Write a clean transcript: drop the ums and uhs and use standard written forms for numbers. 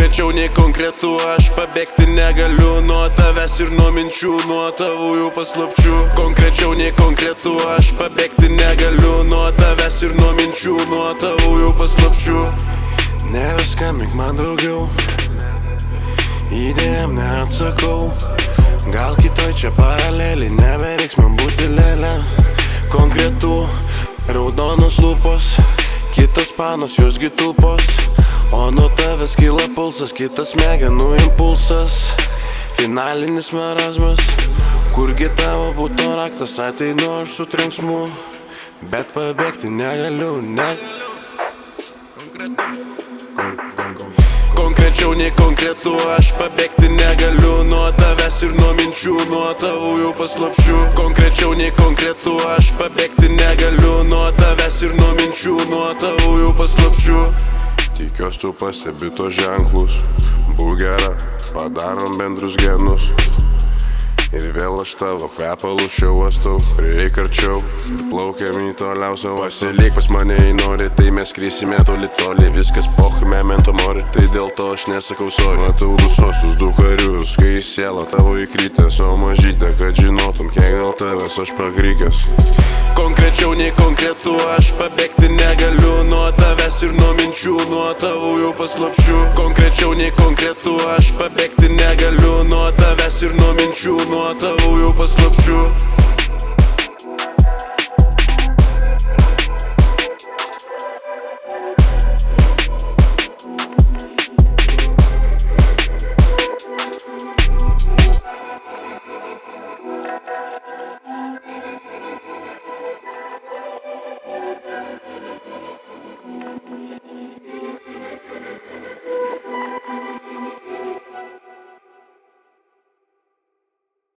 Konkrečiau nei konkretu, aš pabėgti negaliu nuo tavęs ir nuo minčių, nuo tavųjų paslapčių. Konkrečiau nei konkretu, aš pabėgti negaliu nuo tavęs ir nuo minčių, nuo tavųjų paslapčių. Nebeskambink man daugiau, idėjam neatsakau. Gal kitoj čia paraleliai, nebereiks man būti lėlė. Konkretu, raudonos lūpos, kitos panos, jos gitupos. O nuo tavęs kyla pulsas, kitas smegenų impulsas. Finalinis marazmas, kurgi tavo būtų raktas, ateinu aš su trenksmu. Bet pabėgti negaliu, Konkrečiau nei konkretu, aš pabėgti negaliu nuo tavęs ir nuo minčių, nuo tavųjų paslapčių. Konkrečiau nei konkretu, aš pabėgti negaliu nuo tavęs ir nuo minčių, nuo tavųjų paslapčių. Tikiuosi tu pastebi tos ženklus, būk gera, padarom bendrus genus. Ir vėl aš tavo kvepalus čia uostau, prieik arčiau ir plaukiam į toliausią uostą. Pasilik pas mane jei nori, tai mes skrisime toli toli. Viskas poch, memento mori, tai dėl to aš nesakau sorry. Matau rusosius du karius, kai į sielą tavo įkritęs, o mažytė, kad žinotum, kiek dėl tavęs aš pakrykęs. Konkrečiau nei konkretu, aš pabėgti negaliu nuo tavęs ir nuo minčių, nuo tavųjų paslapčių. Konkrečiau nei konkretu, aš pabėgti negaliu nuo tavęs ir nuo minčių, nuo tavųjų paslapčių.